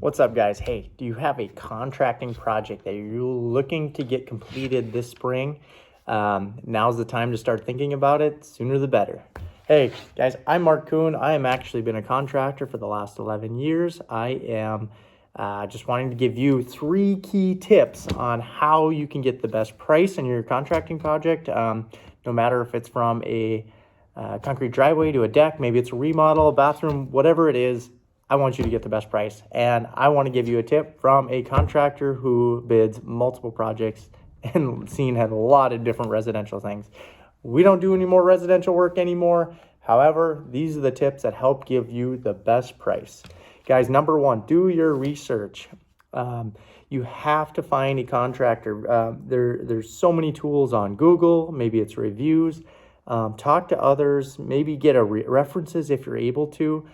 What's up, guys? Hey, do you have a contracting project that you're looking to get completed this spring? Now's the time to start thinking about it. Sooner the better. Hey, guys, I'm Mark Kuhn. I am actually been a contractor for the last 11 years. I am just wanting to give you 3 key tips on how you can get the best price in your contracting project. No matter if it's from a concrete driveway to a deck, maybe it's a remodel, a bathroom, whatever it is, I want you to get the best price. And I want to give you a tip from a contractor who bids multiple projects and seen a lot of different residential things. We don't do any more residential work anymore. However, these are the tips that help give you the best price. Guys, number 1, do your research. You have to find a contractor. There's so many tools on Google. Maybe it's reviews. Talk to others. Maybe get references if you're able to.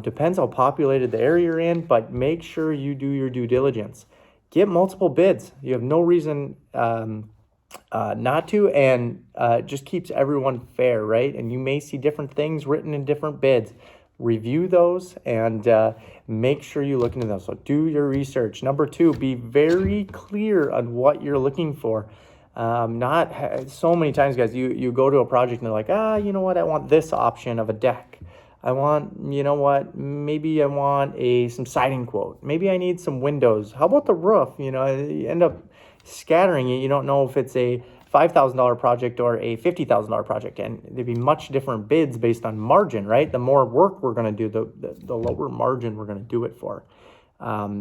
Depends how populated the area you're in, but make sure you do your due diligence. Get multiple bids. You have no reason not to, and just keeps everyone fair, right? And you may see different things written in different bids. Review those and make sure you look into those. So do your research. Number 2, be very clear on what you're looking for. Not so many times, guys, you go to a project and they're like, you know what, I want this option of a deck. I want, maybe I want some siding quote. Maybe I need some windows. How about the roof? You end up scattering it. You don't know if it's a $5,000 project or a $50,000 project. And there'd be much different bids based on margin, right? The more work we're going to do, the lower margin we're going to do it for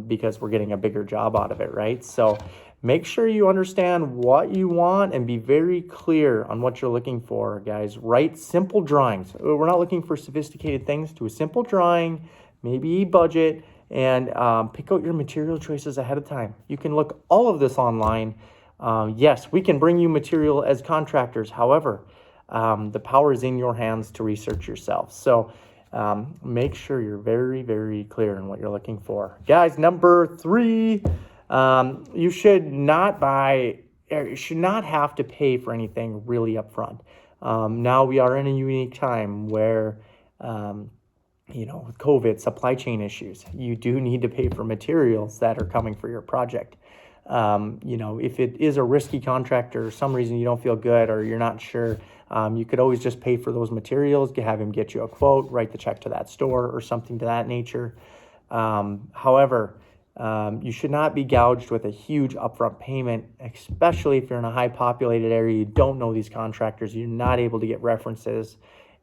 because we're getting a bigger job out of it, right? So make sure you understand what you want and be very clear on what you're looking for, guys. Write simple drawings. We're not looking for sophisticated things. Do a simple drawing, maybe budget, and pick out your material choices ahead of time. You can look all of this online. Yes, we can bring you material as contractors. However, the power is in your hands to research yourself. So make sure you're very, very clear on what you're looking for. Guys, number 3, you should not have to pay for anything really upfront. Now we are in a unique time where, with COVID, supply chain issues, you do need to pay for materials that are coming for your project. If it is a risky contract or some reason you don't feel good or you're not sure, you could always just pay for those materials, have him get you a quote, write the check to that store or something to that nature. However, you should not be gouged with a huge upfront payment, especially if you're in a high populated area, you don't know these contractors, you're not able to get references,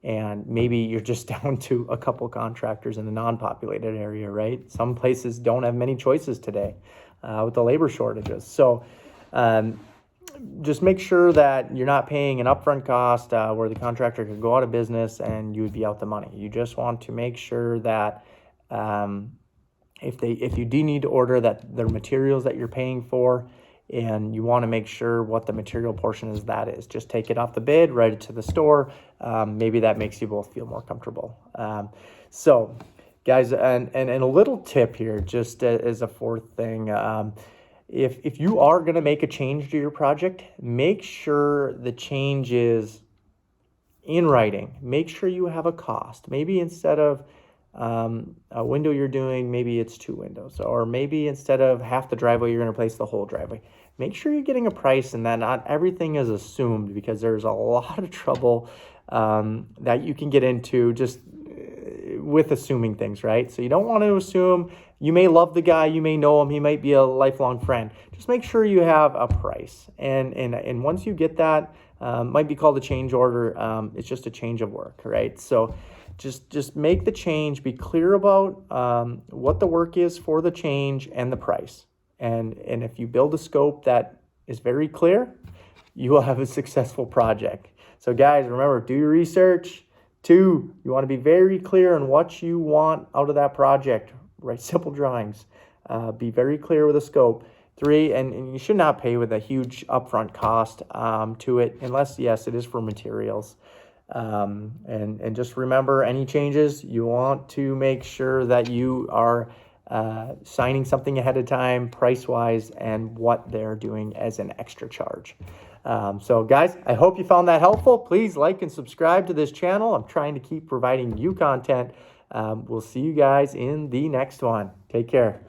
and maybe you're just down to a couple contractors in the non-populated area, right? Some places don't have many choices today with the labor shortages. So just make sure that you're not paying an upfront cost where the contractor could go out of business and you would be out the money. You just want to make sure that if you do need to order, that the materials that you're paying for, and you want to make sure what the material portion is, just take it off the bid, write it to the store. Maybe that makes you both feel more comfortable. So guys, and a little tip here, just as a 4th thing, if you are going to make a change to your project, make sure the change is in writing. Make sure you have a cost. Maybe instead of a window you're doing, maybe it's 2 windows, or maybe instead of half the driveway, you're going to replace the whole driveway. Make sure you're getting a price and that not everything is assumed, because there's a lot of trouble that you can get into just with assuming things, right? So you don't want to assume. You may love the guy, you may know him, he might be a lifelong friend. Just make sure you have a price, and once you get that, might be called a change order. It's just a change of work, right? So just make the change, be clear about what the work is for the change and the price. And if you build a scope that is very clear, you will have a successful project. So guys, remember, do your research. 2, you want to be very clear on what you want out of that project. Write simple drawings. Be very clear with a scope. 3, and you should not pay with a huge upfront cost to it, unless, yes, it is for materials. And just remember, any changes, you want to make sure that you are signing something ahead of time, price-wise, and what they're doing as an extra charge. So guys, I hope you found that helpful. Please like and subscribe to this channel. I'm trying to keep providing you content We'll see you guys in the next one. Take care.